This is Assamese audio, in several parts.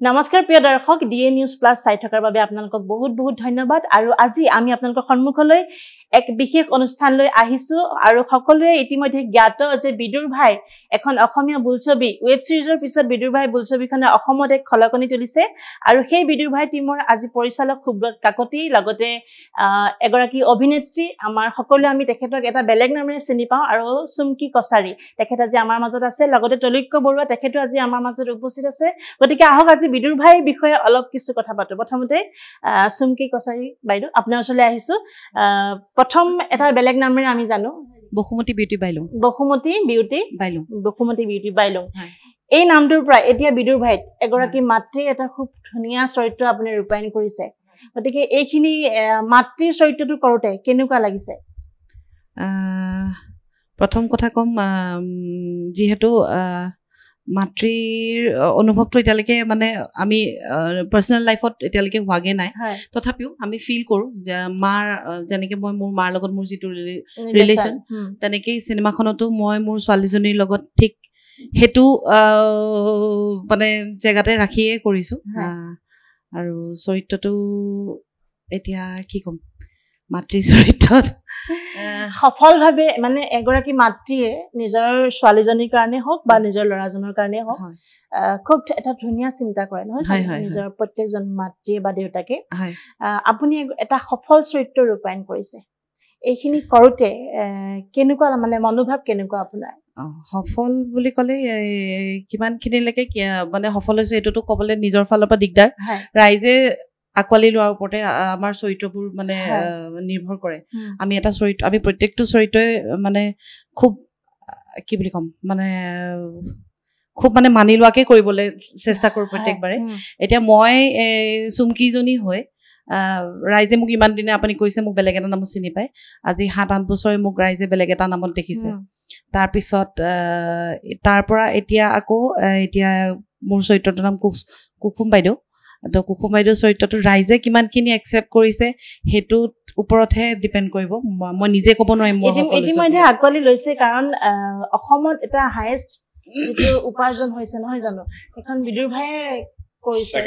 নমস্কাৰ প্ৰিয় দৰ্শক ডিএ নিউজ প্লাস চাই থকাৰ বাবে আপোনালোকক বহুত বহুত ধন্যবাদ আৰু আজি আমি আপোনালোকৰ সন্মুখলৈ এক বিশেষ অনুষ্ঠান লৈ আহিছো আৰু সকলোৱে ইতিমধ্যে জ্ঞাত যে বিদুৰ ভাই এখন অসমীয়া বোলছবি ওয়েব সিৰিজৰ পিছত বিদুৰ ভাই বোলছবিখনে অসমত এক খলকনি তুলিছে আৰু সেই বিদুৰ ভাই টিমৰ আজি পৰিচালক সুব্ৰত কাকতি লগতে এগৰাকী অভিনেত্ৰী আমাৰ সকলোৱে আমি তেখেতক এটা বেলেগ নামেৰে চিনি পাওঁ আৰু চুমকি কছাৰী তেখেত আজি আমাৰ মাজত আছে লগতে তলৈক্য বৰুৱা তেখেতো আজি আমাৰ মাজত উপস্থিত আছে গতিকে আহক আজি বিদুৰ ভাইৰ বিষয়ে অলপ কিছু কথা পাতো প্ৰথমতে চুমকি কছাৰী বাইদেউ আপোনাৰ ওচৰলৈ আহিছো প্ৰথম এটা বেলেগ নামেৰে আমি জানো বসুমতি বিউটি বাইলুং এই নামটোৰ পৰা এতিয়া বিদুৰ ভাইত এগৰাকী মাতৃৰ এটা খুব ধুনীয়া চৰিত্ৰ আপুনি ৰূপায়ণ কৰিছে গতিকে এইখিনি মাতৃৰ চৰিত্ৰটো কৰোতে কেনেকুৱা লাগিছে প্ৰথম কথা কম যিহেতু মাতৃৰ অনুভৱটো এতিয়ালৈকে মানে আমি পাৰ্সোনাল লাইফত এতিয়ালৈকে হোৱাগে নাই তথাপিও আমি ফিল কৰো যে মাৰ যেনেকে মই মোৰ মাৰ লগত মোৰ যিটো ৰিলেশ্যন তেনেকেই চিনেমাখনতো মই মোৰ ছোৱালীজনীৰ লগত ঠিক হেতু মানে জেগাতে ৰাখিয়ে কৰিছো আৰু চৰিত্ৰটো এতিয়া কি কম মাতৃ চৰিত্ৰত সফলভাৱে মানে এগৰাকী মাতৃয়ে নিজৰ ছোৱালীজনীৰ কাৰণে হওক বা নিজৰ ল'ৰাজনৰ কাৰণে হওক খুব এটা ধুনীয়া চিন্তা কৰে নহয় নিজৰ প্ৰত্যেকজন মাতৃয়ে বা দেউতাকে আপুনি এটা সফল চৰিত্ৰ ৰূপায়ণ কৰিছে এইখিনি কৰোতে কেনেকুৱা মানে মনোভাৱ কেনেকুৱা আপোনাৰ সফল বুলি ক'লে কিমানখিনিলৈকে মানে সফল হৈছে এইটোতো ক'বলৈ নিজৰ ফালৰ পৰা দিগদাৰ ৰাইজে আকোৱালি লোৱাৰ ওপৰতে আমাৰ চৰিত্ৰবোৰ মানে নিৰ্ভৰ কৰে আমি এটা চৰিত্ৰ আমি প্ৰত্যেকটো চৰিত্ৰই মানে খুব কি বুলি ক'ম মানে খুব মানে মানি লোৱাকে কৰিবলৈ চেষ্টা কৰোঁ প্ৰত্যেকবাৰে এতিয়া মই চুমকিজনী হৈ ৰাইজে মোক ইমান দিনে আপুনি কৈছে মোক বেলেগ এটা নামত চিনি পায় আজি 7-8 বছৰে মোক ৰাইজে বেলেগ এটা নামত দেখিছে তাৰপিছত তাৰ পৰা এতিয়া আকৌ এতিয়া মোৰ চৰিত্ৰটোৰ নাম কুকুম বাইদেউ তো কুকুম বাইদেউ চৰিত্ৰটো ৰাইজে কিমানখিনি একচেপ্ট কৰিছে সেইটো ওপৰতহে ডিপেণ্ড কৰিব মই নিজে ক'ব নোৱাৰিম ইতিমধ্যে আকোৱালি লৈছে কাৰণ অসমত এটা হাইয়েষ্ট যিটো উপাৰ্জন হৈছে নহয় জানো এখন বিদুৰ ভাইয়ে কৰিছে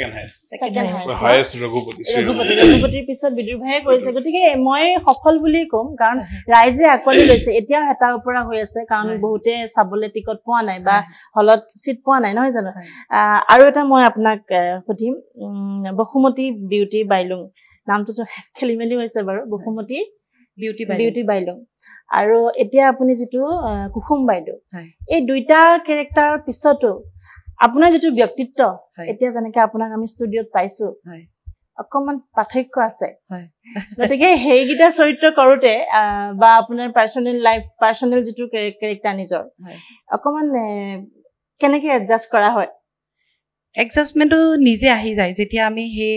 ৰঘুপতিৰ পিছত বিদুৰ ভাইয়ে কৰিছে গতিকে মই সফল বুলি ক'ম কাৰণ ৰাইজে আকোৱালি লৈছে এতিয়াও হেতা ওপৰা হৈ আছে কাৰণ বহুতে চাবলৈ টিকট পোৱা নাই বা হলত চিট পোৱা নাই নহয় জানো আৰু এটা মই আপোনাক সুধিম বসুমতি বিউটি বাইলুং নামটোতো খেলি মেলি হৈছে বাৰু বসুমতি বিউটি বাইলুং আৰু এতিয়া আপুনি যিটো কুসুম বাইদেউ এই দুইটা কেৰেক্টাৰৰ পিছতো আপোনাৰ যিটো ব্যক্তিত্ব এতিয়া যেনেকে আপোনাক আমি ষ্টুডিঅ'ত পাইছো অকমান পাৰ্থক্য আছে গতিকে সেইকেইটা চৰিত্ৰ কৰোতে বা আপোনাৰ পাৰ্চনেল যিটো কেৰেক্টাৰ নিজৰ অকমান কেনেকে এডজাষ্ট কৰা হয় এডজাষ্টমেণ্টটো নিজে আহি যায় যেতিয়া আমি সেই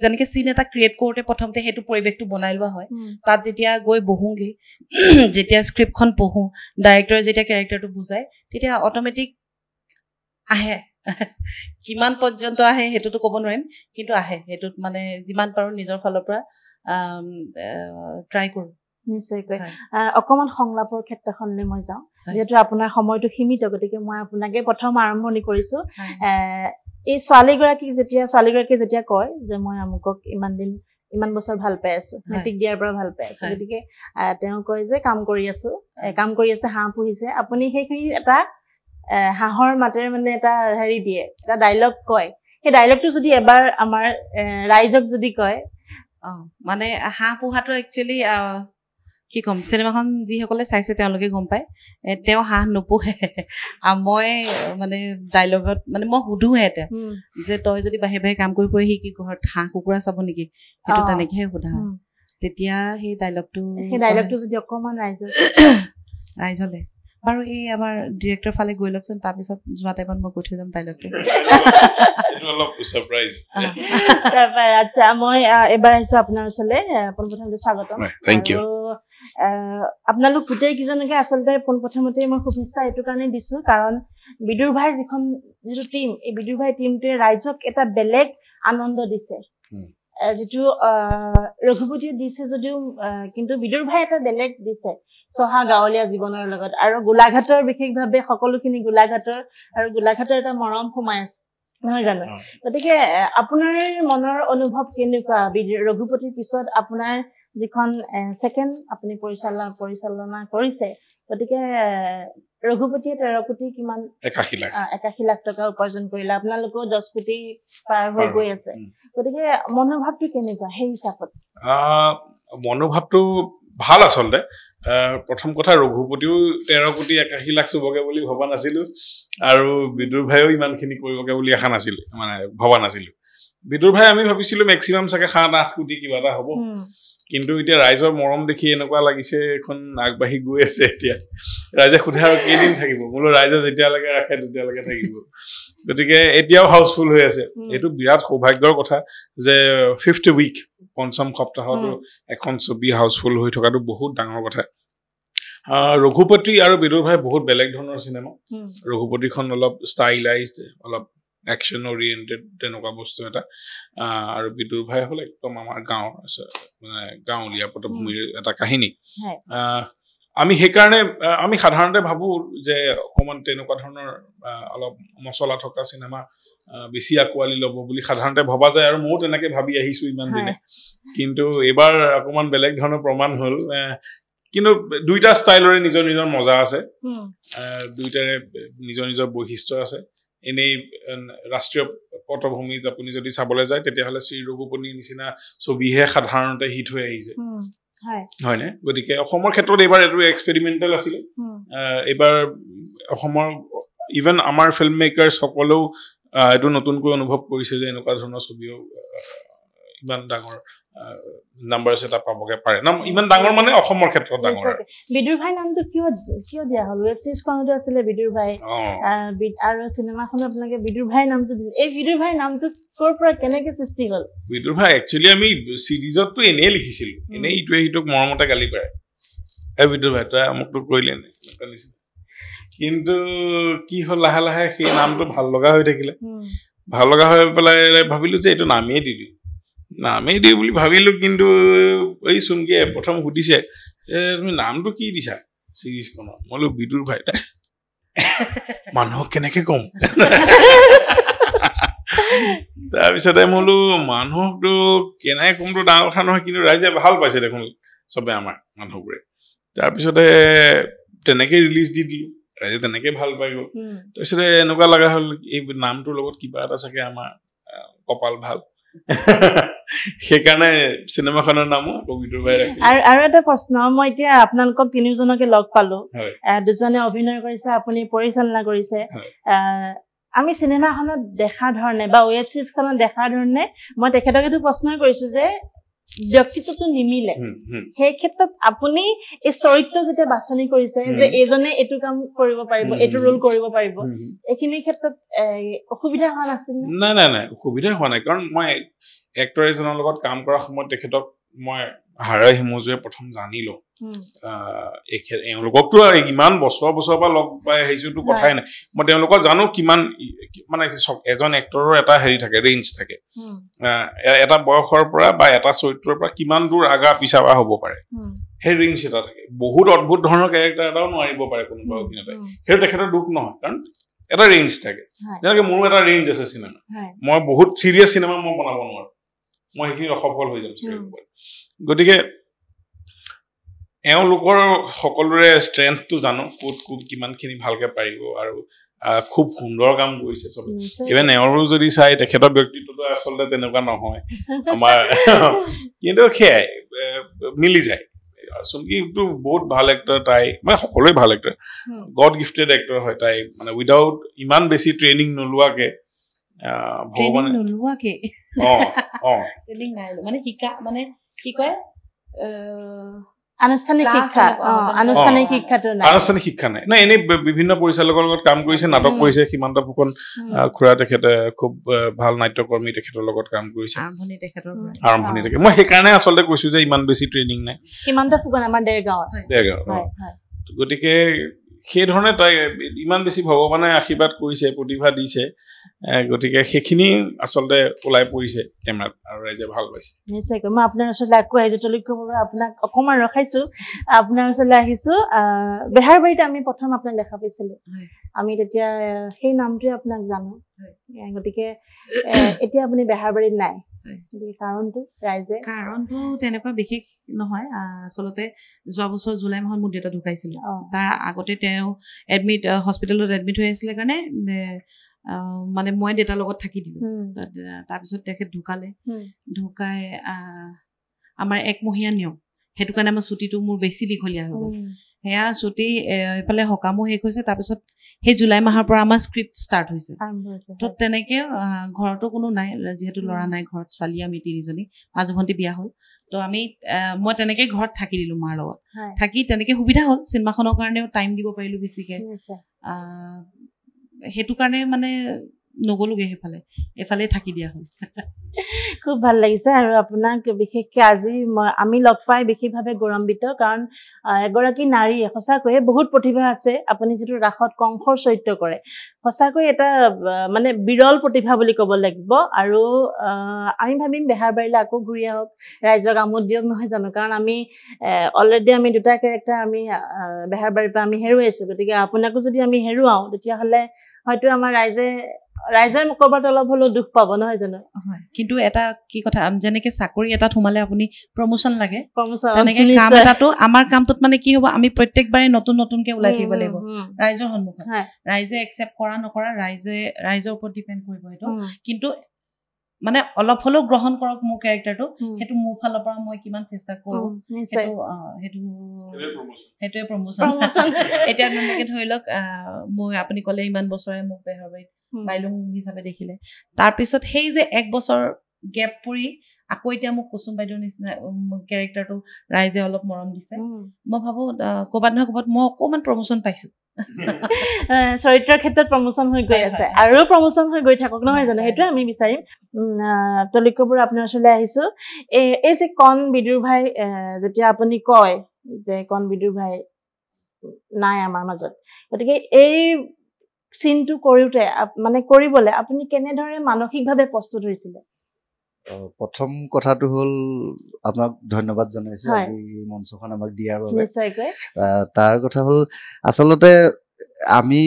যেনেকে চিন এটা ক্ৰিয়েট কৰোঁতে প্ৰথমতে সেইটো পৰিৱেশটো বনাই লোৱা হয় তাত যেতিয়া গৈ বহোঁগে যেতিয়া স্ক্ৰিপ্টখন পঢ়োঁ ডাইৰেক্টৰে যেতিয়া কেৰেক্টাৰটো বুজায় তেতিয়া অট'মেটিক আহে কিমান পৰ্যন্ত আহে সেইটোতো ক'ব নোৱাৰিম কিন্তু আহে সেইটোত মানে যিমান পাৰোঁ নিজৰ ফালৰ পৰা ট্ৰাই কৰোঁ নিশ্চয়কৈ অকমান সংলাপৰ ক্ষেত্ৰখনলৈ মই যাওঁ যেহেতু আপোনাৰ সময়টো সীমিত গতিকে মই আপোনাকে প্ৰথম আৰম্ভণি কৰিছো এই ছোৱালীগৰাকীয়ে যেতিয়া কয় যে মই আমুকক ইমান বছৰ ভাল পাই আছো মেট্ৰিক দিয়াৰ পৰা ভাল পাই আছো গতিকে তেওঁ কয় যে কাম কৰি আছে হাঁহ পুহিছে আপুনি সেইখিনি এটা হাঁহৰ মাতেৰে মানে এটা হেৰি দিয়ে এটা ডাইলগ কয় সেই ডাইলগটো যদি এবাৰ আমাৰ ৰাইজক যদি কয় মানে হাঁহ পোহাটো একচুৱেলি কি ক'ম চিনেমাখন যিসকলে চাইছে তেওঁলোকে গম পায় তেওঁ হাঁহ নোপোহে মই মানে ডাইলগত মানে মই সুধোহে তেওঁ যে তই যদি বাহিৰে বাহিৰে কাম কৰি সি কি ঘৰত হাঁহ কুকুৰা চাব নেকি সেইটো তেনেকেহে সোধা তেতিয়া সেই ডাইলগটো যদি অকমান ৰাইজলে বাৰু এই আমাৰ ডিৰেক্টৰ ফালে গৈ লওকচোন তাৰপিছত যোৱা টাইমত মই কৈ থৈ যাম ডাইলগটো আচ্ছা মই এবাৰ আহিছো আপোনাৰ ওচৰলৈ পোনপ্ৰথমতে স্বাগতম আপোনালোক গোটেই কেইজনকে আচলতে পোনপ্ৰথমতে মই শুভেচ্ছা এইটো কাৰণে দিছো কাৰণ বিদুৰ ভাই যিটো টিম এই বিদুৰ ভাই টিমটোৱে ৰাইজক এটা বেলেগ আনন্দ দিছে যিটো ৰঘুপতিয়ে দিছে যদিও কিন্তু বিদুৰ ভাই এটা বেলেগ দিছে সহা গাঁৱলীয়া জীৱনৰ লগত আৰু গোলাঘাটৰ বিশেষভাৱে সকলোখিনি গোলাঘাটৰ এটা মৰম সোমাই আছে নহয় জানো গতিকে আপোনাৰ মনৰ অনুভৱ কেনেকুৱা ৰঘুপতিৰ পিছত আপোনাৰ যিখন সেকেন্ড আপুনি পৰিচালনা কৰিছে গতিকে ৰঘুপতিয়ে 13 কোটি কিমান 81 লাখ টকা উপাৰ্জন কৰিলে আপোনালোকেও 10 কোটি পাৰ হৈ গৈ আছে গতিকে মনোভাৱটো কেনেকুৱা সেই হিচাপত মনোভাৱটো ভাল আচলতে প্ৰথম কথা ৰঘুপতিও 13 কোটি 81 লাখ চুবগে বুলি ভবা নাছিলো আৰু বিদুৰ ভাইও ইমানখিনি কৰিবগে বুলি আশা নাছিলো মানে ভবা নাছিলো বিদুৰ ভাই আমি ভাবিছিলো ম্যাক্সিমাম চাগে 7-8 কোটি কিবা এটা হ'ব কিন্তু এতিয়া ৰাইজৰ মৰম দেখি এনেকুৱা লাগিছে এখন আগবাঢ়ি গৈ আছে এতিয়া ৰাইজে খুধে আৰু কেইদিন থাকিব মোলো ৰাইজে যেতিয়ালৈকে ৰাখে তেতিয়ালৈকে থাকিব গতিকে এতিয়াও হাউসফুল হৈ আছে এটো বিৰাট সৌভাগ্যৰ কথা যে 5th উইক পঞ্চম সপ্তাহত এখন ছবি হাউসফুল হৈ থকাটো বহুত ডাঙৰ কথা ৰঘুপতি আৰু বিদুৰ ভাই বহুত বেলেগ ধৰণৰ সিনেমা ৰঘুপতিখন অলপ ষ্টাইলাইজড অলপ action oriented তেনেকুৱা বস্তু এটা আৰু বিদুৰ ভাই হল একদম আমাৰ গাঁৱৰ মানে গাঁৱলীয়া পটভূমিৰ এটা কাহিনী আমি হেকাৰণে আমি সাধাৰণতে ভাবো যে অকমান তেনেকুৱা ধৰণৰ অলপ মছলা থকা সিনেমা বেছি আকোৱালি লব বুলি সাধাৰণতে ভবা যায় আৰু মই তেনেকৈ ভাবি আহিছো ইমান দিনে কিন্তু এবাৰ অকমান বেলেগ ধৰণৰ প্ৰমাণ হল কিন্তু দুইটা ষ্টাইলৰে নিজৰ নিজৰ মজা আছে দুইটাৰে নিজৰ নিজৰ বৈশিষ্ট্য আছে এনেই ৰাষ্ট্ৰীয় পটভূমিত আপুনি যদি চাবলৈ যায় তেতিয়াহলে শ্ৰী ৰঘুপতিৰ নিচিনা ছবিহে সাধাৰণতে হিট হৈ আহিছে হয় নে গতিকে অসমৰ ক্ষেত্ৰত এবাৰ এইটো এক্সপেৰিমেণ্টেল আছিল এবাৰ অসমৰ ইভেন আমাৰ ফিল্ম মেকাৰ্ছ সকলেও এইটো নতুনকৈ অনুভৱ কৰিছে যে এনেকুৱা ধৰণৰ ছবিও ইমান ডাঙৰ নাম্বাৰ সেটা পাবগে পাৰে না ইমান ডাঙৰ মানে অসমৰ ক্ষেত্ৰত ডাঙৰ বিদুৰ ভাই নামটো কিয় দিয়া হল ওয়েব সিৰিজ খনটো আছিল বিদুৰ ভাই আৰু সিনেমাখন আপোনালোকে বিদুৰ ভাই নামটো দিলে এই বিদুৰ ভাই নামটো কৰ পৰা কেনেকৈ সৃষ্টি হল বিদুৰ ভাই একচুয়ালি আমি সিৰিজতটো এনে লিখিছিল এনে ইটোৱে হিটোক মৰমতে গালি পাৰে এই বিদুৰ ভাই তই আমকটো কইলে নে কিন্তু কি হল লাহে লাহে সেই নামটো ভাল লগা হৈ থাকিলে ভাল লগা হৈ পেলাই ভাবিলো যে এটো নামেই দিলি নামেই দি বুলি ভাবিলো কিন্তু এই সুনকে প্ৰথম সুধিছে তুমি নামটো কি দিছা সিৰিজখনৰ মলো বিদুৰ ভাই মানুহ কেনেকৈ কম তাৰপিছতে মলো মানুহটো কেনেকৈ কমটো ডাঙৰ কথা নহয় কিন্তু ৰাইজে ভাল পাইছে দেখোন সবে আমাৰ মানুহবোৰে তাৰপিছতে তেনেকৈ ৰিলিজ দি দিলো ৰাইজে তেনেকৈ ভাল পাই গ'ল তাৰপিছতে এনেকুৱা লগা হ'ল এই নামটোৰ লগত কিবা এটা চাগে আমাৰ কপাল ভাল সেইকাৰণে সিনেমাখনৰ নামও বিদুৰ ভাই ৰাখিলে আৰু এটা প্ৰশ্ন মই এতিয়া আপোনালোকক তিনিজনকে লগ পালো দুজনে অভিনয় কৰিছে আপুনি পৰিচালনা কৰিছে আমি সিনেমাখনত দেখা ধৰণে বা ওয়েব সিৰিজখনত দেখা ধৰণে মই তেখেতকটো প্ৰশ্ন কৰিছো যে ব্যক্তিত্বটো নিমিলে সেই ক্ষেত্ৰত আপুনি এই চৰিত্ৰ যেটা বাছনি কৰিছে যে এজনে এটো কাম কৰিব পাৰিব এটো ৰোল কৰিব পাৰিব এখিনি ক্ষেত্ৰত অসুবিধা হোৱা নাছিল নাই অসুবিধা হোৱা নাই কাৰণ মই এক্টৰ এজনৰ লগত কাম কৰা সময়ত তেখেতক মই হাৰাই হিমজুৱে প্ৰথম জানিলো এওঁলোককতো ইমান বছৰ পৰা লগ পাই আহিছোতো কথাই নাই মই তেওঁলোকক জানো কিমান মানে এজন এক্টৰৰ এটা হেৰি থাকে ৰেঞ্জ থাকে এটা বয়সৰ পৰা বা এটা চৰিত্ৰৰ পৰা কিমান দূৰ আগা পিছাবা হ'ব পাৰে সেই ৰেঞ্জ এটা থাকে বহুত অদ্ভুত ধৰণৰ ক্যাৰেক্টাৰ এটাও নোৱাৰিব পাৰে কোনোবা অভিনেতাই সেই তেখেতৰ দুখ নহয় কাৰণ এটা ৰেঞ্জ থাকে যেনেকৈ মোৰো এটা ৰেঞ্জ আছে চিনেমা মই বহুত সিৰিয়াছ চিনেমা মই বনাব নোৱাৰো মই সেইখিনি অসফল হৈ যাম গতিকে এওঁলোকৰ সকলোৰে ষ্ট্ৰেংথটো জানো ক'ত কিমানখিনি ভালকে পাৰিব আৰু খুব সুন্দৰ কাম কৰিছে সব ইভেন এওঁৰো যদি চাই তেখেতৰ ব্যক্তিত্বটো আচলতে তেনেকুৱা নহয় আমাৰ কিন্তু সেয়াই মিলি যায় সুনকিটো বহুত ভাল এক্টৰ তাই মানে সকলোৱে ভাল এক্টৰ গড গিফটেড এক্টৰ হয় তাই মানে উইদাউট ইমান বেছি ট্ৰেইনিং নলোৱাকে ভগৱান নলোৱাকে ট্ৰেইনিং নাই মানে শিকা মানে কি কয় আনুষ্ঠানিক শিক্ষা নাই না এনে বিভিন্ন পৰিচালকৰ লগত কাম কৰিছে নাটক কৰিছে সীমান্ত ফুকন খুৰা তেখেতে খুব ভাল নাট্যকৰ্মী তেখেতৰ লগত কাম কৰিছে আৰম্ভণি থেকে মই সেইকাৰণে আচলতে কৈছো যে ইমান বেছি ট্ৰেইনিং নাই সীমান্ত ফুকন আমাৰ দেৰগাঁও গতিকে সেই ধৰণে তাই ইমান বেছি ভগৱানে আশীৰ্বাদ কৰিছে প্ৰতিভা দিছে গতিকে সেইখিনি আচলতে ওলাই পৰিছে কেমেৰাত আৰু ৰাইজে ভাল পাইছে নিশ্চয়কৈ মই আপোনাৰ ওচৰলৈ আকৌ আহিছোঁ তলিক্ষ্য বৰুৱা আপোনাক অকণমান ৰখাইছোঁ আপোনাৰ ওচৰলৈ আহিছোঁ বেহাৰবাৰীত আমি প্ৰথম আপোনাক দেখা পাইছিলোঁ আমি তেতিয়া সেই নামটোৱে আপোনাক জানো গতিকে এতিয়া আপুনি বেহাৰবাৰীত নাই কাৰণটো তেনেকুৱা বিশেষ নহয় আচলতে যোৱা বছৰ জুলাই মাহত মোৰ দেউতা ঢুকাইছিল তাৰ আগতে তেওঁ হস্পিটেলত এডমিট হৈ আছিলে কাৰণে মানে মই দেউতাৰ লগত থাকি দিলো তাৰপিছত তেখেত ঢুকাই আমাৰ একমহীয়া নিয়ম সেইটো কাৰণে আমাৰ ছুটিটো মোৰ বেছি দীঘলীয়া হৈ গ'ল সেয়া ছুটি এইফালে সকামো শেষ হৈছে তাৰপিছত সেই জুলাই মাহৰ পৰা আমাৰ স্ক্ৰিপ্ট ষ্টাৰ্ট হৈছে তো তেনেকে ঘৰতো কোনো নাই যিহেতু ল'ৰা নাই ঘৰত ছোৱালী আমি 3জনী মাজু ভণ্টি বিয়া হ'ল তো আমি মই তেনেকে ঘৰত থাকি দিলো মাৰ লগত থাকি তেনেকে সুবিধা হ'ল চিনেমাখনৰ কাৰণেও টাইম দিব পাৰিলো বেছিকে সেইটো কাৰণে মানে নগলোগে এফালে থাকি দিয়া হ'ল খুব ভাল লাগিছে আৰু আপোনাক বিশেষকৈ আজি আমি লগ পাই বিশেষভাৱে গৌৰৱান্বিত কাৰণ এগৰাকী নাৰী সঁচাকৈয়ে বহুত প্ৰতিভা আছে আপুনি যিটো ৰাসত কংসৰ চৰিত্ৰ কৰে সঁচাকৈ এটা মানে বিৰল প্ৰতিভা বুলি ক'ব লাগিব আৰু আমি ভাবিম বেহাৰবাৰীলৈ আকৌ ঘূৰি আহক ৰাইজক আমোদ দিয়ক নহয় জানো কাৰণ আমি অলৰেডি আমি দুটা কেৰেক্টাৰ আমি বেহাৰবাৰীৰ পৰা আমি হেৰুৱাইছোঁ গতিকে আপোনাকো যদি আমি হেৰুৱাওঁ তেতিয়াহ'লে হয়তো আমাৰ ৰাইজৰ ক'ৰবাত অলপ হ'লেও দুখ পাব নহয় জানো কিন্তু এটা কি কথা যেনেকে চাকৰি এটাত সোমালে আপুনি প্ৰমোচন লাগে তেনেকে কাম এটাতো আমাৰ কামটোত মানে কি হ'ব আমি প্ৰত্যেকবাৰে নতুনকে ওলাই থাকিব লাগিব ৰাইজৰ সন্মুখত ৰাইজে একচেপ্ট কৰা নকৰা ৰাইজৰ ওপৰত ডিপেণ্ড কৰিব এইটো কিন্তু মানে অলপ হ'লেও গ্ৰহণ কৰক মোৰ কেৰেক্টাৰটো সেইটো মোৰ ফালৰ পৰা মই কিমান চেষ্টা কৰোঁ সেইটোৱে প্ৰমোচন এতিয়া তেনেকে ধৰি লওক মই আপুনি ক'লে ইমান বছৰে মোক বেহাৰবাৰীত বাইলুং হিচাপে দেখিলে তাৰপিছত সেই যে 1 বছৰ গেপ পৰি আকৌ এতিয়া মোক কুসুম বাইদেউৰ নিচিনা কেৰেক্টাৰটো ৰাইজে অলপ মৰম দিছে মই ভাবোঁ ক'ৰবাত নহয় ক'ৰবাত মই অকণমান প্ৰমোচন পাইছোঁ চৰিত্ৰৰ ক্ষেত্ৰত প্ৰমোচন হৈ গৈ আছে আৰু প্ৰমোচন হৈ গৈ থাকক নহয় জানো সেইটোৱে আমি বিচাৰিম তলিক্ষ্য বৰুৱা আপোনাৰ ওচৰলৈ আহিছোঁ এই যে কণ বিদুৰ ভাই যেতিয়া আপুনি কয় যে কণ বিদুৰ ভাই নাই আমাৰ মাজত গতিকে এই চিনটো কৰোঁতে মানে কৰিবলৈ আপুনি কেনেদৰে মানসিকভাৱে প্ৰস্তুত হৈছিলে প্ৰথম কথাটো হ'ল আপোনাক ধন্যবাদ জনাইছো আজি মঞ্চখন আমাক দিয়াৰ বাবে নিশ্চয়কৈ তাৰ কথা হ'ল আচলতে আমি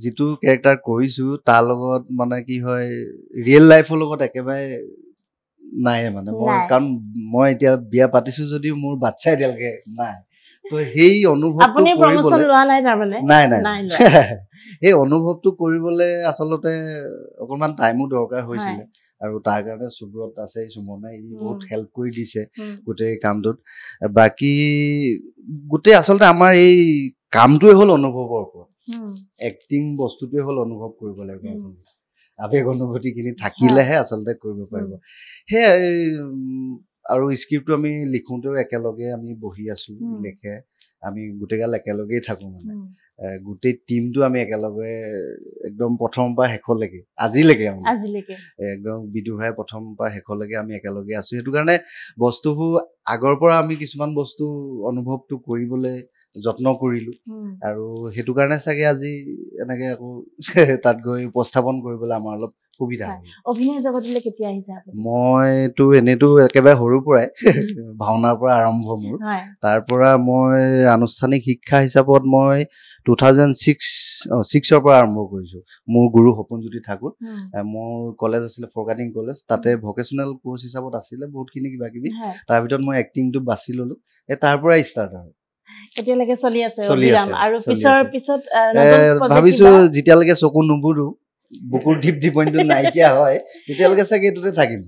যিটো কেৰেক্টাৰ কৰিছো তাৰ লগত মানে কি হয় ৰিয়েল লাইফৰ লগত একেবাৰে নাই মানে কাৰণ মই এতিয়া বিয়া পাতিছো যদিও মোৰ বাচ্চা এতিয়ালৈকে নাই তো সেই অনুভৱটো নাই এই অনুভৱটো কৰিবলৈ আচলতে অকণমান টাইমো দৰকাৰ হৈছিলে আৰু তাৰ কাৰণে সুব্ৰত আছে সুমনে ই বহুত হেল্প কৰি দিছে গোটেই কামটোত বাকী গোটেই আচলতে আমাৰ এই কামটোৱে হ'ল অনুভৱৰ ওপৰত এক্টিং বস্তুটোৱে হ'ল অনুভৱ কৰিব লাগিব আবেগ অনুভূতিখিনি থাকিলেহে আচলতে কৰিব পাৰিব সেয়াই আৰু স্ক্ৰিপ্টটো আমি লিখোঁতেও একেলগে আমি বহি আছো লিখে আমি গোটেইগাল একেলগেই থাকো মানে গোটেই টিমটো আমি একেলগে একদম প্ৰথমৰ পৰা শেষলৈকে আজিলৈকে একদম বিদুৰ ভাই প্ৰথমৰ পৰা শেষলৈকে আমি একেলগে আছো সেইটো কাৰণে বস্তুবোৰ আগৰ পৰা আমি কিছুমান বস্তু অনুভৱটো কৰিবলৈ যত্ন কৰিলো আৰু সেইটো কাৰণে চাগে আজি এনেকে আকৌ তাত গৈ উপস্থাপন কৰিবলৈ আমাৰ অলপ সুবিধা অভিনয় জগতলৈ কেতিয়া আহিছে মইতো এনেতো একেবাৰে সৰুৰ পৰাই ভাওনাৰ পৰা আৰম্ভ মোৰ তাৰ পৰা মই আনুষ্ঠানিক শিক্ষা হিচাপত মই 2006 পৰা আৰম্ভ কৰিছো মোৰ গুৰু সপোনজ্যোতি ঠাকুৰ মোৰ কলেজ আছিলে ফৰগাটিং কলেজ তাতে ভকেচনেল কোৰ্চ হিচাপত আছিলে বহুতখিনি কিবা কিবি তাৰ ভিতৰত মই এক্টিংটো বাছি ললো তাৰ পৰাই ষ্টাৰ্ট হয় এতিয়ালৈকে চলি আছে আৰু পিছত ভাবিছো যেতিয়ালৈকে চকু নুবুৰো বুকুৰ ঢিপ ঢিপনিটো নাইকিয়া হয় তেতিয়ালৈকে চাগে এইটোতে থাকিম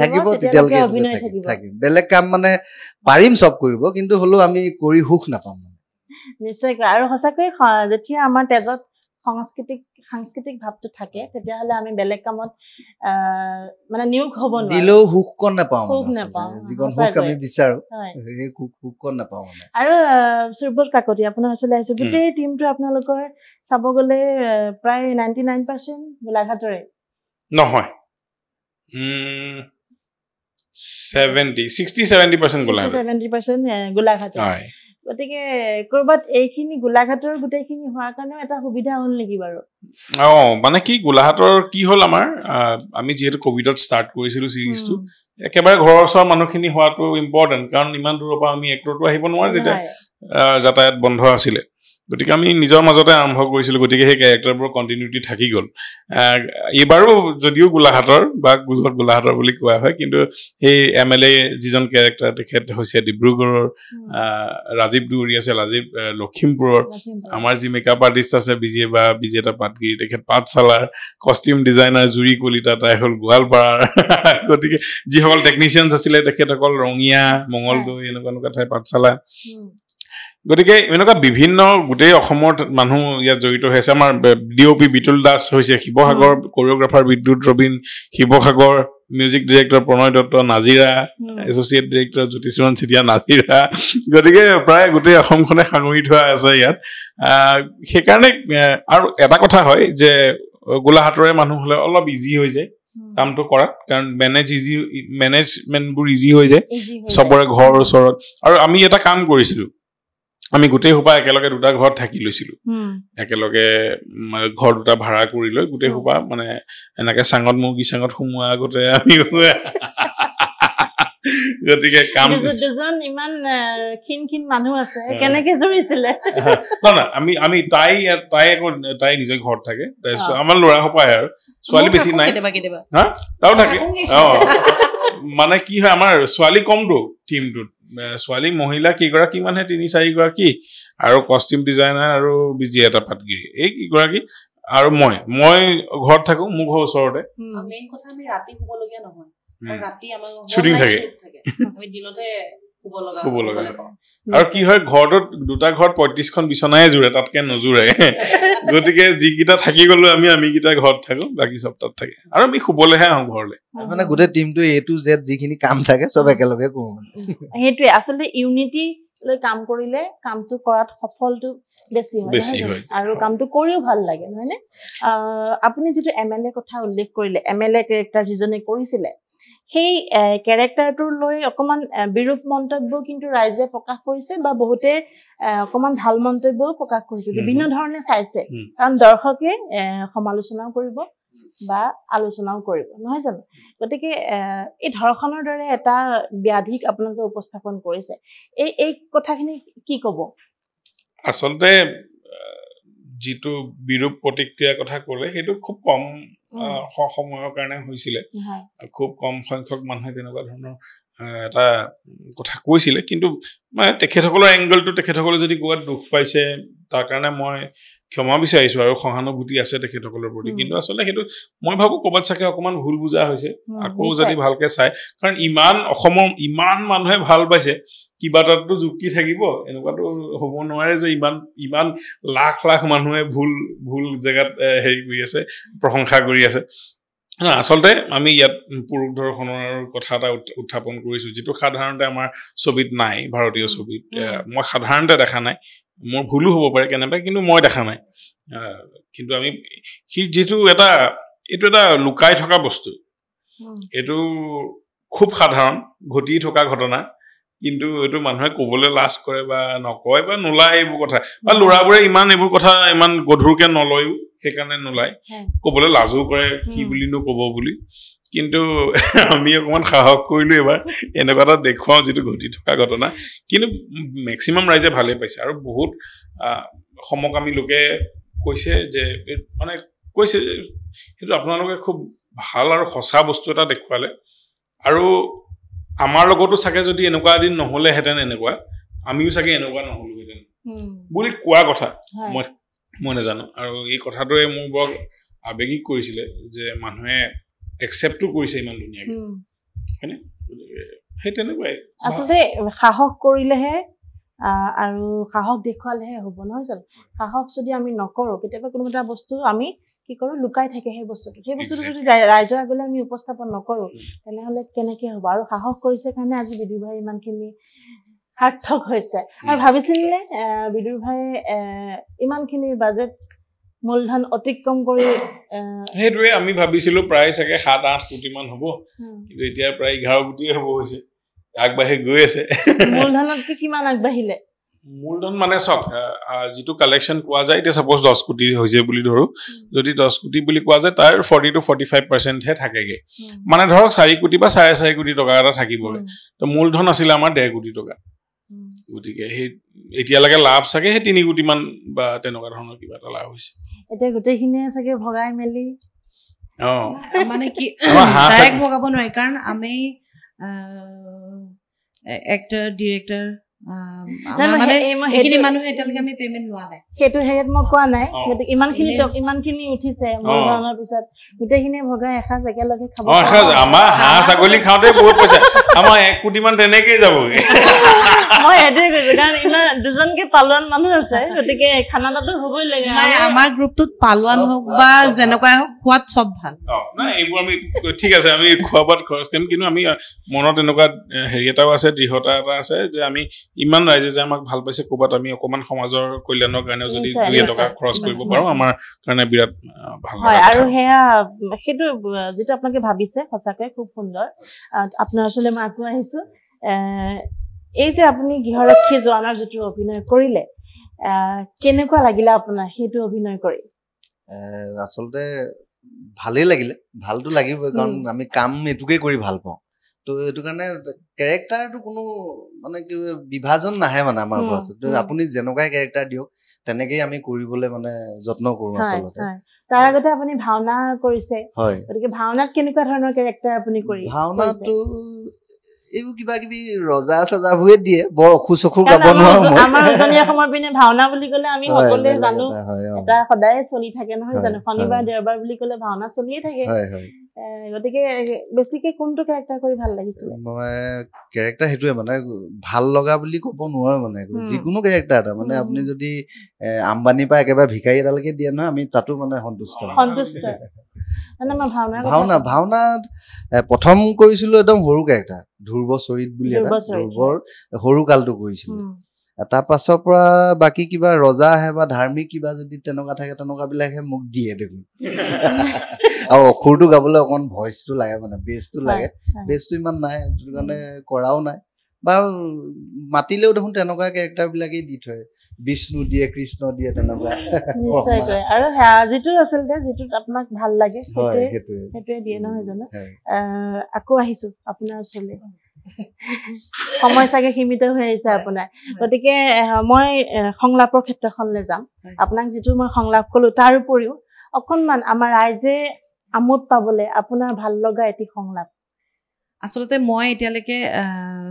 থাকিব তেতিয়ালৈকে থাকিম বেলেগ কাম মানে পাৰিম চব কৰিব কিন্তু হ'লেও আমি কৰি সুখ নাপাম নিশ্চয়কৈ আৰু সঁচাকৈ যেতিয়া আমাৰ তেজত সাংস্কৃতিক ভাৱটো থাকে তেতিয়াহ'লে আমি বেলেগ কামত মানে নিয়োগ হ'ব দিলেও সুখ কণ নাপাওঁ যিকণ সুখ আমি বিচাৰো সেই সুখ কণ নাপাওঁ আৰু সুব্ৰত কাকতি আপোনাৰ ওচৰলৈ আহিছো গোটেই টিমটো আপোনালোকৰ চাব গ'লে প্ৰায় 99% গোলাঘাটৰে নহয় 60-70% গোলাঘাট গতিকে কৰবাত এইখিনি গোলাঘাটৰ গোটেইখিনি হোৱাৰ কাৰণেও এটা সুবিধা হ'ল নেকি বাৰু মানে কি গোলাঘাটৰ কি হ'ল আমাৰ আমি যিহেতু কোভিডত ষ্টাৰ্ট কৰিছিলো সিৰিজটো একেবাৰে ঘৰৰ ওচৰৰ মানুহখিনি হোৱাটো ইম্পৰ্টেণ্ট কাৰণ ইমান দূৰৰ পৰা আমি এক্টৰটো আহিব নোৱাৰে তেতিয়া যাতায়াত বন্ধ আছিলে গতিকে আমি নিজৰ মাজতে আৰম্ভ কৰিছিলো গতিকে সেই ক্যাৰেক্টাৰবোৰ কন্টিনিউটি থাকি গ'ল এইবাৰো যদিও গোলাঘাটৰ বা গোলাঘাটৰ বুলি কোৱা হয় কিন্তু সেই MLA যিজন ক্যাৰেক্টাৰ তেখেত হৈছে ডিব্ৰুগড়ৰ ৰাজীৱ দুৱৰী আছে ৰাজীৱ লখিমপুৰৰ আমাৰ যি মেকআপ আৰ্টিষ্ট আছে বিজেতা পাটগিৰি তেখেত পাঠশালাৰ কষ্টিউম ডিজাইনাৰ জুৰি কলিতা তাই হ'ল গোৱালপাৰাৰ গতিকে যিসকল টেকনিচিয়ানছ আছিলে তেখেতসকল ৰঙিয়া মঙলদৈ এনেকুৱা ঠাই পাঠশালা গতিকে এনেকুৱা বিভিন্ন গোটেই অসমৰ মানুহ ইয়াত জড়িত হৈছে আমাৰ DOP বিতুল দাস হৈছে শিৱসাগৰ কোৰিওগ্ৰাফাৰ বিদ্যুৎ ৰবীন শিৱসাগৰ মিউজিক ডিৰেক্টৰ প্ৰণয় দত্ত নাজিৰা এছ'চিয়েট ডিৰেক্টৰ জ্যোতিষৰণ চেতিয়া নাজিৰা গতিকে প্ৰায় গোটেই অসমখনে সাঙুৰি থোৱা আছে ইয়াত সেইকাৰণে আৰু এটা কথা হয় যে গোলাঘাটৰে মানুহ হ'লে অলপ ইজি হৈ যায় কামটো কৰাত কাৰণ মেনেজমেণ্টবোৰ ইজি হৈ যায় চবৰে ঘৰৰ ওচৰত আৰু আমি এটা কাম কৰিছিলো আমি গোটেই সোপা একেলগে দুটা ঘৰত থাকি লৈছিলো একেলগে ঘৰ দুটা ভাড়া কৰি লৈ গোটেই সোপা মানে এনেকে চাঙত মুৰ্গী চাঙত সোমোৱা আগতে আমি গতিকে কাম দুজন ইমান খিন মানুহ আছে কেনেকে জড়িছিলে না আমি তাই নিজৰ ঘৰত থাকে আমাৰ ল'ৰা সোপাই আৰু ছোৱালী বেছি নাই হা তাও থাকে মানে কি হয় আমাৰ ছোৱালী কমটো টিমটোত ছোৱালী মহিলা কেইগৰাকী মানে 3-4 গৰাকী আৰু কষ্টিউম ডিজাইনাৰ আৰু বিজেতা পাটগিৰি এই কেইগৰাকী আৰু মই ঘৰত থাকো মোৰ ঘৰ ওচৰতে মেইন কথা আমি ৰাতি শুবলগীয়া নহয় ৰাতি আমাৰ শুটিং থাকে আমি দিনতে শুব লগা আৰু কি হয় ঘৰটোত দুটা ঘৰত 35খন বিছনায়ে জুৰে তাতকে নজুৰে গতিকে যিকেইটা থাকি গলো আমি কেইটা ঘৰত থাকো বাকি সব তাত থাকে আৰু আমি শুবলেহে আহো ঘৰলে মানে গোটেই টিমটো A to Z যিখিনি কাম থাকে সব একেলগে কৰো হেতুৱে আসলে ইউনিটি লৈ কাম কৰিলে কামটো কৰাত সফলটো বেছি হয় আৰু কামটো কৰিও ভাল লাগে নহয়নে আপুনি যেটো MLA কথা উল্লেখ কৰিলে MLA ক্যাৰেক্টাৰ যিজনে কৰিছিলে সেই ক্যাৰেক্টাৰটোৰ লৈ অকমান বিৰূপ মন্তব্য কিন্তু ৰাইজে প্ৰকাশ কৰিছে বা বহুতে অকমান ভাল মন্তব্যও প্ৰকাশ কৰিছে বিভিন্ন ধৰণে চাইছে কাৰণ দৰ্শকে সমালোচনাও কৰিব বা আলোচনাও কৰিব নহয় জানো গতিকে এই ধৰ্ষণৰ দৰে এটা ব্যাধিক আপোনালোকে উপস্থাপন কৰিছে এই কথাখিনি কি ক'ব আসলতে যিটো বিৰূপ প্ৰতিক্ৰিয়া কথা ক'লে সেইটো খুব কম সময়ৰ কাৰণে হৈছিলে খুব কম সংখ্যক মানুহে তেনেকুৱা ধৰণৰ এটা কথা কৈছিলে কিন্তু মানে তেখেতসকলৰ এংগলটো তেখেতসকলে যদি কোৱাত দুখ পাইছে তাৰ কাৰণে মই ক্ষমা বিচাৰিছো আৰু সহানুভূতি আছে তেখেতসকলৰ প্ৰতি কিন্তু আসলে সেইটো মই ভাবো ক'বাত চাকে অকমান ভুল বুজা হৈছে আকৌ যদি ভালকে চাই কাৰণ অসমৰ ইমান মানুহে ভাল পাইছে কিবা তাতো যুক্তি থাকিব এনেকুৱাটো হ'ব নোৱাৰে যে ইমান লাখ মানুহে ভুল জেগাত হেৰি কৰি আছে প্ৰশংসা কৰি আছে আসলতে আমি ইয়াত পুৰুষ ধৰ্ষণৰ কথা এটা উত্থাপন কৰিছো যেটো সাধাৰণতে আমাৰ ছবিত নাই ভাৰতীয় ছবিত মই সাধাৰণতে দেখা নাই মোৰ ভুলো হ'ব পাৰে কেনেবা কিন্তু মই দেখা নাই কিন্তু আমি যেটো এটা লুকাই থকা বস্তু এটো খুব সাধাৰণ ঘটি থকা ঘটনা কিন্তু এটো মানুহে ক'বলৈ লাজ কৰে বা নকয় বা নোলায় এইবোৰ কথা বা ল'ৰাবোৰে ইমান এইবোৰ কথা ইমান গধুৰকে নলয় সেইকাৰণে নোলায় ক'বলৈ লাজো কৰে কি বুলিনো ক'ব বুলি কিন্তু আমি অকমান সাহস কৰিলো এবাৰ এনেকুৱা এটা দেখুৱাও যেটো ঘটি থকা ঘটনা কিন্তু ম্যাক্সিমাম ৰাইজে ভালে পাইছে আৰু বহুত সমকামী লোকে কৈছে যে মানে কৈছে সেইটো আপোনালোকে খুব ভাল আৰু সঁচা বস্তু এটা দেখুৱালে আৰু আমাৰ লগতো চাগে যদি এনেকুৱা দিন নহলে হেতেন এনেকুৱা আমিও চাগে এনেকুৱা নহলো হেতেন বুলি কোৱা কথা মই নাজানো আৰু এই কথাটোৱে মোৰ বৰ আবেগিক কৰিছিলে যে মানুহে একসেপ্টটো কৰিছে ইমান ধুনীয়াকৈ হয়নে সেই তেনেকুৱাই আসলে সাহস কৰিলেহে আৰু সাহস দেখুৱালেহে হ'ব নহয় জানো সাহস যদি আমি নকৰো কেতিয়াবা কোনো এটা বস্তু আমি কি কৰো লুকাই থাকে সেই বস্তুটো যদি ৰাইজৰ আগলৈ আমি উপস্থাপন নকৰো তেনেহলে কেনেকৈ হ'ব আৰু সাহস কৰিছে কাৰণে আজি বিদুৰ ভাই ইমানখিনি সাৰ্থক হৈছে আৰু ভাবিছিলনে বিদুৰ ভাই ইমানখিনি বাজেট মূলধন অতিক্ৰম কৰি হেতুৱে আমি ভাবিছিলো প্ৰায় চাগে 7-8 কোটি মান হ'ব কিন্তু এতিয়া প্ৰায় 11 কোটি হ'ব হৈছে আগবাঢ়ি গৈ আছে মূলধনতকৈ কিমান আগবাঢ়িলে মূলধন মানে চক যিটো কালেকশ্যন পোৱা যায় এতিয়া ছাপ'জ 10 কোটি হৈছে বুলি ধৰো যদি 10 কোটি বুলি কোৱা যায় তাৰ 40 to 45% হে থাকেগে মানে ধৰক 4 কোটি বা 4.5 কোটি টকা এটা থাকিবগে তো মূলধন আছিল আমাৰ 1.5 কোটি টকা গতিকে সেই এতিয়ালৈকে লাভ চাগে সেই 3 কোটি মান বা তেনেকুৱা ধৰণৰ কিবা এটা লাভ হৈছে এতিয়া গোটেইখিনিয়ে চাগে ভগাই মেলি মানে কি ডাইৰেক্ট ভগাব নোৱাৰি কাৰণ আমি এক্টৰ ডিৰেক্টৰ মানে এইখিনি মানুহে এতিয়ালৈকে আমি পেমেণ্ট লোৱা নাই সেইটো হেৰিত মই কোৱা নাই ইমানখিনি উঠিছে মূলধনৰ পিছত গোটেইখিনিয়ে ভগাই এসাঁজ একেলগে খাব আমাৰ হাঁহ ছাগলী খাওঁতে বহুত পইচা আমাৰ 1 কোটি মান তেনেকেই যাবগে মই সেইটোৱে কৈছো কাৰণ ইমান দুজনকে পালোৱান মানুহ আছে গতিকে খানাটো হ'বই লাগে আমাৰ গ্ৰুপটোত পালোৱান হওক বা যেনেকুৱাই হওক খোৱাত চব ভাল নাই এইবোৰ আমি ঠিক আছে আমি খোৱা বোৱাত খৰচ কৰিম কিন্তু আমি মনত এনেকুৱা হেৰি এটাও আছে দৃঢ়তা এটা আছে যে আমি ইমান ৰাইজে যে আমাক ভাল পাইছে ক'ৰবাত আমি অকণমান সমাজৰ কল্যাণৰ কাৰণে যদি 2 টকা খৰচ কৰিব পাৰোঁ আমাৰ কাৰণে বিৰাট ভাল হয় আৰু সেয়া সেইটো যিটো আপোনালোকে ভাবিছে সঁচাকৈ খুব সুন্দৰ আপোনাৰ ওচৰলৈ মই আকৌ আহিছোঁ এই যে আপুনি গৃহৰক্ষী জোৱানৰ যিটো অভিনয় কৰিলে কেনেকুৱা লাগিলে আপোনাৰ সেইটো অভিনয় কৰি আচলতে ভালেই লাগিলে ভালতো লাগিবই কাৰণ আমি কাম এটুকেই কৰি ভাল পাওঁ তো এইটো কাৰণে কেৰেক্টাৰটো কোনো মানে কি বিভাজন নাহে মানে আমাৰ পৰা তো আপুনি যেনেকুৱাই কেৰেক্টাৰ দিয়ক তেনেকেই আমি কৰিবলৈ মানে যত্ন কৰোঁ আচলতে তাৰ আগতে আপুনি ভাওনা কৰিছে হয় গতিকে ভাওনাত কেনেকুৱা ধৰণৰ কেৰেক্টাৰ আপুনি কৰি ভাওনাটো এইবোৰ কিবা কিবি ৰজা চজাবোৰে দিয়ে বৰ অখু চখু গাব নোৱাৰো আমাৰ উজনি অসমৰ পিনে ভাওনা বুলি ক'লে আমি সকলোৱে জানো এটা সদায় চলি থাকে নহয় জানো শনিবাৰ দেওবাৰ বুলি ক'লে ভাওনা চলিয়ে থাকে গতিকে বেছিকে কোনটো কেৰেক্টাৰ কৰি ভাল লাগিছিল মই কেৰেক্টাৰ সেইটোৱে মানে ভাল লগা বুলি ক'ব নোৱাৰো মানে যিকোনো কেৰেক্টাৰ এটা মানে আপুনি যদি আম্বানী পৰা একেবাৰে ভিকাৰী এটালৈকে দিয়ে নহয় আমি তাতো মানে সন্তুষ্ট ভাওনাত প্ৰথম কৰিছিলো একদম সৰু কেৰেক্টাৰ ধ্ৰুৱ চৰিত বুলি এটা ধ্ৰুৱৰ সৰু কালটো কৰিছিলো তাৰ পাছৰ পৰা বাকী কিবা ৰজা আহে বা ধাৰ্মিক কিবা যদি তেনেকুৱা থাকে তেনেকুৱা বিলাকহে মোক দিয়ে দেখোন আৰু অখুৰটো গাবলৈ অকণ ভইচটো লাগে মানে বেছটো লাগে বেছটো ইমান নাই সেইটো কাৰণে কৰাও নাই বা মাতিলেও দেখোন তেনেকুৱা কেৰেক্টাৰ বিলাকেই দি থয় বিষ্ণু দিয়ে কৃষ্ণ দিয়ে তেনেকুৱা আৰু যিটো আচলতে যিটোত আপোনাক ভাল লাগে সেইটোৱে দিয়ে নহয় জানো আকৌ আহিছো আপোনাৰ ওচৰলৈ সময় চাগে সীমিত হৈ আহিছে আপোনাৰ গতিকে মই সংলাপৰ ক্ষেত্ৰখনলৈ যাম আপোনাক যিটো মই সংলাপ কলো তাৰ উপৰিও অকণমান আমাৰ ৰাইজে আমোদ পাবলৈ আপোনাৰ ভাল লগা এটি সংলাপ আচলতে মই এতিয়ালৈকে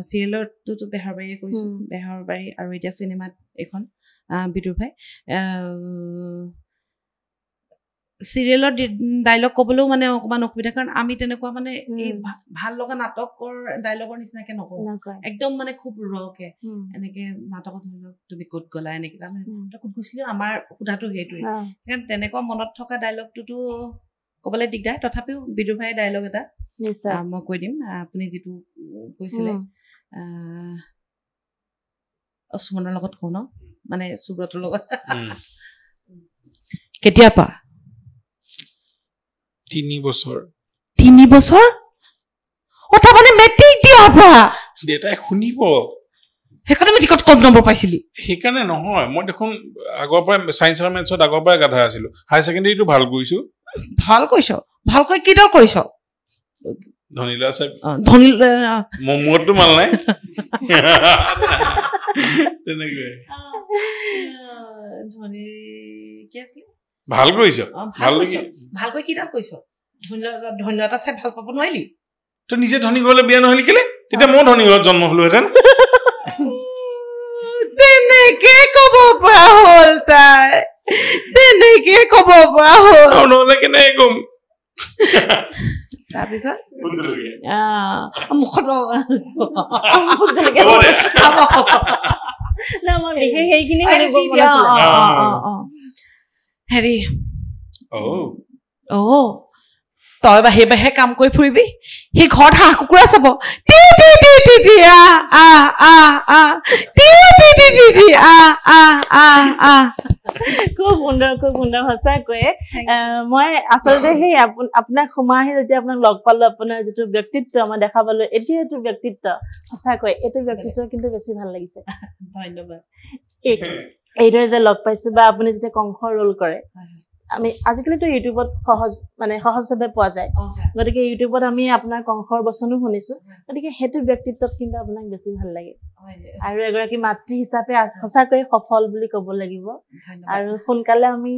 চিৰিয়েলৰটোতো বেহৰবাৰীয়ে কৰিছোঁ বেহৰবাৰী আৰু এতিয়া চিনেমাত এইখন বিদুৰ ভাই চিৰিয়েলৰ ডাইলগ ক'বলৈও মানে অকণমান অসুবিধা কাৰণ আমি তেনেকুৱা মানে এই ভাল লগা নাটকৰ ডাইলগৰ নিচিনাকে নকওঁ একদম মানে খুব ৰকে এনেকে নাটকত ধৰি লওক তুমি ক'ত গ'লা এনেকে ক'ত গৈছিলো আমাৰ সোধাটো সেইটোৱে কাৰণ তেনেকুৱা মনত থকা ডাইলগটোতো ক'বলৈ দিগদাৰ তথাপিও বিদুৰ ভাইৰ ডাইলগ এটা মই কৈ দিম আপুনি যিটো কৈছিলে সুমনৰ লগত কওঁ ন মানে সুব্ৰতৰ লগত কেতিয়াবা 3 বছৰ মানে মেট্ৰিক দিয়া পৰা দেউতাই শুনিব সেইকাৰণে মই টিকট কম নম্বৰ পাইছিলি সেইকাৰণে নহয় মই দেখোন আগৰ পৰাই ছায়েন্স আৰু মেথছত আগৰ পৰাই গাধা আছিলো হাই ছেকেণ্ডেৰীটো ভাল কৰিছো ভালকৈ কিডৰ কৰিছ ধনীলা চাহেব মূৰটো মাল নাই তেনেকৈ ধনী কি আছিলে ভাল কৰিছ ভালকৈ কিডৰ কৰিছ ধন্যতা চাই ভাল পাব নোৱাৰিলি তই নিজে ধনী ঘৰলৈ বিয়া নহলি কেলে তেতিয়া মই ধনী ঘৰত জন্ম হলোহেঁতেন তেনেকে ক'ব পৰা হ'ল তাই তেনেকে ক'ব পৰা হ'ল নহ'লে কেনেকে ক'ম তাৰপিছত মুখত হেৰি তই বাহিৰে কাম কৰি ফুৰিবি সেই ঘৰত হাঁহ কুকুৰা চাব T T T T T আ আ আ আ T T T T T আ আ আ আ খুব সুন্দৰ সঁচাকৈয়ে মই আচলতে সেই আপোনাক সোমাই আহি যেতিয়া আপোনাক লগ পালো আপোনাৰ যিটো ব্যক্তিত্ব মই দেখা পালো এতিয়া এইটো ব্যক্তিত্ব সঁচাকৈ এইটো ব্যক্তিত্ব কিন্তু বেছি ভাল লাগিছে ধন্যবাদ এইদৰে যে লগ পাইছো বা আপুনি যেতিয়া কংসৰ ৰোল কৰে আমি আজিকালিতো ইউটিউবত সহজভাৱে পোৱা যায় গতিকে ইউটিউবত আমি আপোনাৰ কংসৰ বচনো শুনিছো গতিকে সেইটো ব্যক্তিত্বত কিন্তু আপোনাক বেছি ভাল লাগে আৰু এগৰাকী মাতৃ হিচাপে সঁচাকৈয়ে সফল বুলি ক'ব লাগিব আৰু সোনকালে আমি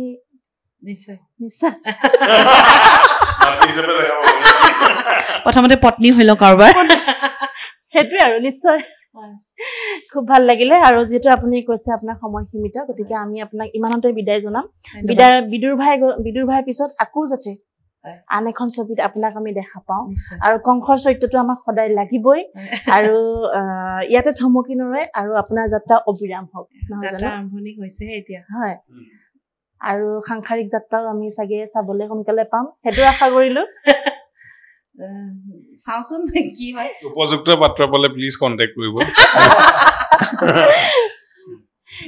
নিশ্চয় প্ৰথমতে পত্নী হৈ লওঁ কাৰোবাৰ সেইটোৱে আৰু নিশ্চয় খুব ভাল লাগিলে আৰু যেহেতু আপুনি কৈছে আপোনাৰ সময় সীমিত গতিকে আমি আপোনাক ইমানতে বিদায় জনাম বিদুৰ ভাই পিছত আকৌ যাতে আন এখন ছবিত আপোনাক আমি দেখা পাওঁ আৰু কংসৰ চৰিত্ৰটো আমাক সদায় লাগিবই আৰু ইয়াতে থমকি নৰয় আৰু আপোনাৰ যাত্ৰা অবিৰাম হওক যাত্ৰা আৰম্ভণি হৈছেহে এতিয়া হয় আৰু সাংসাৰিক যাত্ৰাও আমি চাগে চাবলৈ সোনকালে পাম সেইটো আশা কৰিলো চাওচোন কি হয় উপযুক্ত পাত্ৰ পালে প্লিজ কন্টেক্ট কৰিব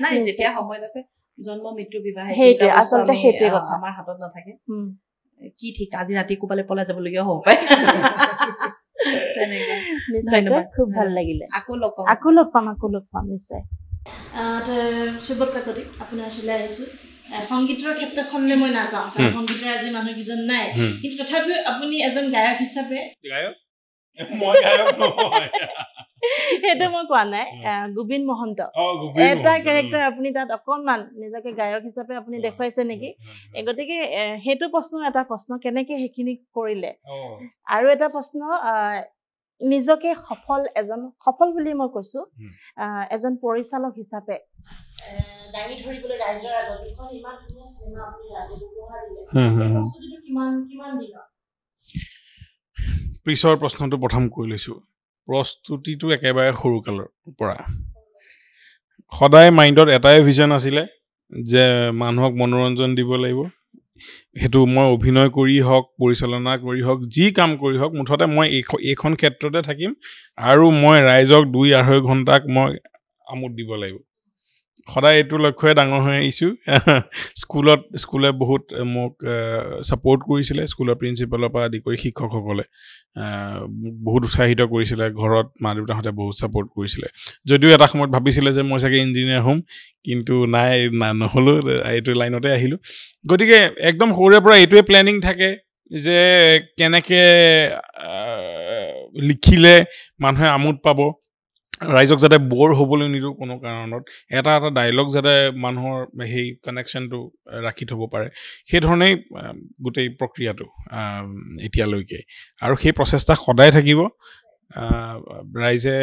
নাই যেতিয়া সময় আছে জন্ম মৃত্যু বিবাহ সেইটোৱে আচলতে সেইটোৱে কথা আমাৰ হাতত নাথাকে কি ঠিক আজি ৰাতি কোপালে পলাই যাবলগীয়া হ'ব পাৰে ধন্যবাদ খুব ভাল লাগিলে আকৌ লগ পাম নিশ্চয় সুবত কাকতি আপোনাৰ ওচৰলৈ আহিছো সংগীতৰ ক্ষেত্ৰখনলৈ মই নাযাওঁ কাৰণ সংগীতৰ আজি মানুহ কিজন নাই কিন্তু তথাপিও আপুনি এজন গায়ক হিচাপে সেইটো মই কোৱা নাই গোবিন মহন্ত এটা কেৰেক্টাৰ আপুনি তাত অকণমান নিজকে গায়ক হিচাপে আপুনি দেখুৱাইছে নেকি গতিকে সেইটো এটা প্ৰশ্ন কেনেকে সেইখিনি কৰিলে আৰু এটা প্ৰশ্ন নিজকে সফল বুলি মই কৈছো এজন পৰিচালক হিচাপে দাঙি ধৰিবলৈ ৰাইজৰ আগত দুখন ইমান ধুনীয়া চিনেমা আপুনি ৰাইজক উপহাৰ দিলে প্ৰস্তুতিটো কিমান দিনৰ পিছৰ প্ৰশ্নটো প্ৰথম কৈ লৈছো প্ৰস্তুতিটো একেবাৰে সৰুকালৰ পৰা সদায় মাইণ্ডত এটাই ভিজন আছিলে যে মানুহক মনোৰঞ্জন দিব লাগিব সেইটো মই অভিনয় কৰি হওক পৰিচালনা কৰি হওক যি কাম কৰি হওক মুঠতে মই এইখন ক্ষেত্ৰতে থাকিম আৰু মই ৰাইজক 2-2.5 ঘণ্টাক মই আমোদ দিব লাগিব সদায় এইটো লক্ষ্যৰে ডাঙৰ হৈ আহিছোঁ স্কুলে বহুত মোক ছাপোৰ্ট কৰিছিলে স্কুলৰ প্ৰিন্সিপালৰ পৰা আদি কৰি শিক্ষকসকলে বহুত উৎসাহিত কৰিছিলে ঘৰত মা দেউতাহঁতে বহুত ছাপোৰ্ট কৰিছিলে যদিও এটা সময়ত ভাবিছিলে যে মই চাগে ইঞ্জিনিয়াৰ হ'ম কিন্তু নহ'লো এইটো লাইনতে আহিলোঁ গতিকে একদম সৰুৰে পৰা এইটোৱে প্লেনিং থাকে যে কেনেকৈ লিখিলে মানুহে আমোদ পাব ৰাইজক যাতে বৰ হ'বলৈ নিদিওঁ কোনো কাৰণত এটা ডায়লগ যাতে মানুহৰ সেই কানেকশ্যনটো ৰাখি থ'ব পাৰে সেইধৰণেই গোটেই প্ৰক্ৰিয়াটো এতিয়ালৈকে আৰু সেই প্ৰচেষ্টা সদায় থাকিব ৰাইজে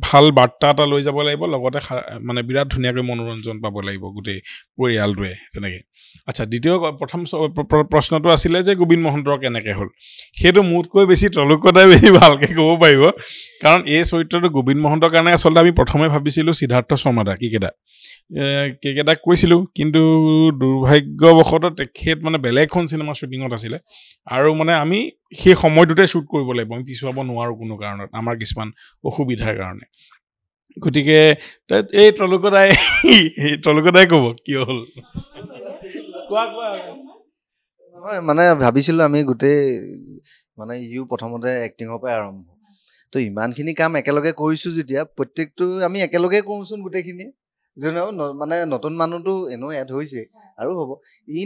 ভাল বাৰ্তা এটা লৈ যাব লাগিব লগতে মানে বিৰাট ধুনীয়াকৈ মনোৰঞ্জন পাব লাগিব গোটেই পৰিয়ালটোৱে তেনেকৈ আচ্ছা প্ৰথম প্ৰশ্নটো আছিলে যে গোবিন মহন্তৰ কেনেকৈ হ'ল সেইটো মোতকৈ বেছি তলুকদাই বেছি ভালকৈ ক'ব পাৰিব কাৰণ এই চৰিত্ৰটো গোবিন মহন্তৰ কাৰণে আচলতে আমি প্ৰথমে ভাবিছিলোঁ সিদ্ধাৰ্থ শৰ্মাদা কেকেদাক কৈছিলোঁ কিন্তু দুৰ্ভাগ্যবশতঃ তেখেত মানে বেলেগ এখন চিনেমা শ্বুটিঙত আছিলে আৰু মানে আমি সেই সময়টোতে শ্বুট কৰিব লাগিব আমি পিছুৱাব নোৱাৰোঁ কোনো কাৰণত আমাৰ কিছুমান অসুবিধাৰ কাৰণে গতিকে এই তলুকদাই ক'ব কিয় হ'ল মানে ভাবিছিলো আমি গোটেই মানে প্ৰথমতে এক্টিঙৰ পৰাই আৰম্ভ তো ইমানখিনি কাম একেলগে কৰিছো যেতিয়া প্ৰত্যেকটো আমি একেলগে কৰোঁচোন গোটেইখিনি যোনেও মানে নতুন মানুহটো এনেও এড হৈছে আৰু হ'ব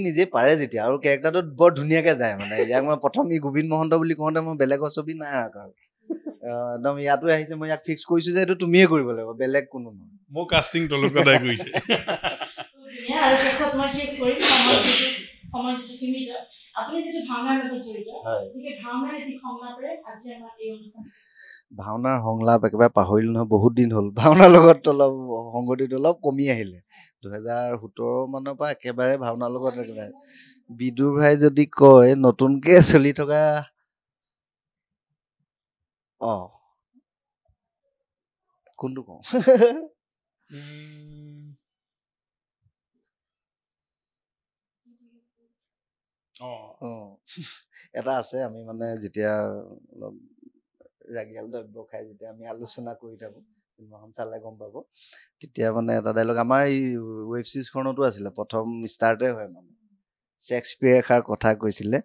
নিজে পাৰে যেতিয়া আৰু কেৰেক্টাৰটোত বৰ ধুনীয়াকৈ যায় মানে ইয়াক মই প্ৰথম গোবিন মহন্ত বুলি কওঁতে মই বেলেগৰ ছবি নাই আৰু একদম ইয়াতো আহিছে মই ইয়াক ফিক্স কৰিছো যে এইটো তুমিয়ে কৰিব লাগিব বেলেগ কোনো নহয় মোৰ কাষ্টিং তলুকদাই কৰিছে ভাওনাৰ সংলাপ একেবাৰে পাহৰিলো নহয় বহুত দিন হ'ল ভাওনাৰ লগত অলপ সংগতিটো অলপ কমি আহিলে 2017 মানৰ পৰা একেবাৰে ভাওনাৰ লগত একেবাৰে বিদুৰ ভাই যদি কয় নতুনকে চলি থকা কোনটো কওঁ এটা আছে আমি মানে যেতিয়া অলপ ৰাগিয়াল দ্ৰব্য খাই যেতিয়া আমি আলোচনা কৰি থাকো চিনেমাখন চালে গম পাব তেতিয়া মানে এটা ডাইলগ আমাৰ এই ৱেব ছিৰিজখনতো আছিলে প্ৰথম ষ্টাৰ্টে হয় মানে শেক্সপিয়াৰ এষাৰ কথা কৈছিলে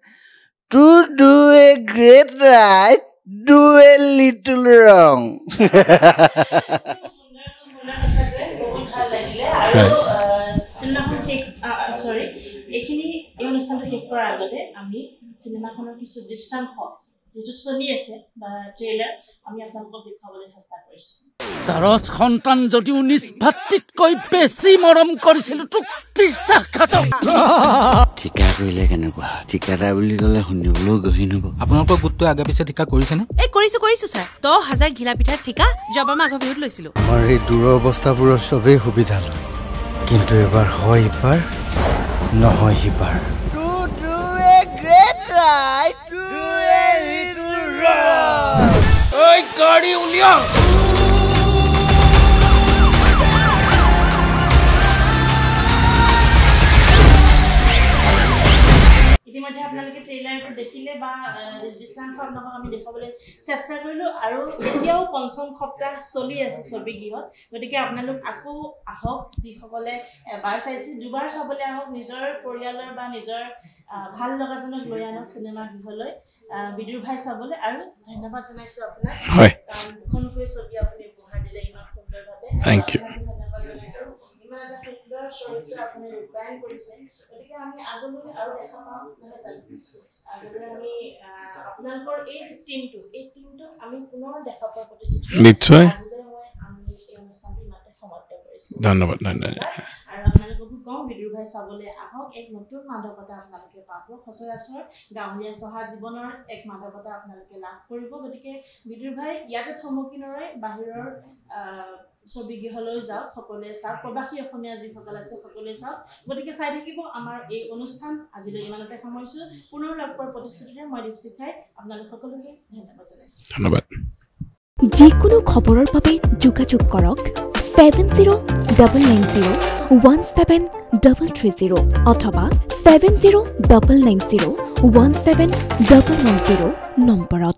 to do a great right do a little ৰং এইখিনি এই অনুষ্ঠানটো শেষ কৰাৰ আগতে আমি চিনেমাখনৰ কিছু দৃশ্যাংশ যেটো চলি আছে বা ট্ৰেইলাৰ আমি আপোনালোকক দেখাবলৈ চেষ্টা কৰিছো চাৰস সন্তান যদিও নিজ ভাতৃতকৈ বেছি মৰম কৰিছিল তোক বিশ্বাসঘাতক ঠিকা কৰিলে কেনেকুৱা ঠিকাদাৰ বুলি ক'লে শুনিবলৈও গহীন হ'ব আপোনালোকৰ গোটটো আগে পিছে ঠিকা কৰিছেনে এই কৰিছো ছাৰ 10,000 ঘিলা পিঠাৰ ঠিকা যোৱাবাৰ মাঘৰ বিহুত লৈছিলো আমাৰ এই দূৰৰ অৱস্থাবোৰৰ চবেই সুবিধা লয় কিন্তু এবাৰ হয় ইপাৰ নহয় সিপাৰ ঐ গাড়ী উলিয়া ইতিমধ্যে আপোনালোকে ট্ৰেইলাৰটো দেখিলে বা দৃশ্যাংশ আপোনালোকক আমি দেখাবলৈ চেষ্টা কৰিলো আৰু এতিয়াও পঞ্চম সপ্তাহ চলি আছে ছবিগৃহত গতিকে আপোনালোক আকৌ আহক যিসকলে এবাৰ চাইছে দুবাৰ চাবলৈ আহক নিজৰ পৰিয়ালৰ বা নিজৰ ভাল লগাজনক লৈ আনক চিনেমা গৃহলৈ বিদুৰ ভাই চাবলৈ আৰু ধন্যবাদ জনাইছো আপোনাক দুখনকৈ ছবি আপুনি উপহাৰ দিলে ইমান সুন্দৰভাৱে থেংক ইউ ধন্যবাদ জনাইছো ইমান এটা সুন্দৰ চৰিত্ৰ আপুনি ৰূপায়ণ কৰিছে গতিকে আমি আগলৈ আৰু দেখা পাম নহয় জানো আগলৈ আমি আপোনালোকৰ এই টিমটো আমি পুনৰ দেখা পোৱাৰ প্ৰতিশ্ৰুতি নিশ্চয় আমি এই অনুষ্ঠানটো ইমানতে সমাপ্ত কৰিছো ধন্যবাদ আৰু আপোনালোককো কওঁ বিদুৰ ভাই চাবলৈ আহক এক নতুন মাদকতা আপোনালোকে পাব সচৰাচৰ গাঁৱলীয়া চহা জীৱনৰ এক মাদকতা আপোনালোকে লাভ কৰিব গতিকে বিদুৰ ভাই ইয়াতে থমকি নৰয় বাহিৰৰ ছবিগৃহলৈ যাওক সকলোৱে চাওক প্ৰবাসী অসমীয়া যিসকল আছে সকলোৱে চাওক গতিকে চাই থাকিব আমাৰ এই অনুষ্ঠান আজিলৈ ইমানতে সামৰিছো পুনৰ লগ পোৱাৰ প্ৰতিশ্ৰুতিৰে মই দীপশিখাই আপোনালোক সকলোকে ধন্যবাদ জনাইছো ধন্যবাদ যিকোনো খবৰৰ বাবে যোগাযোগ কৰক 7099017330 অথবা 7099017990 নম্বৰত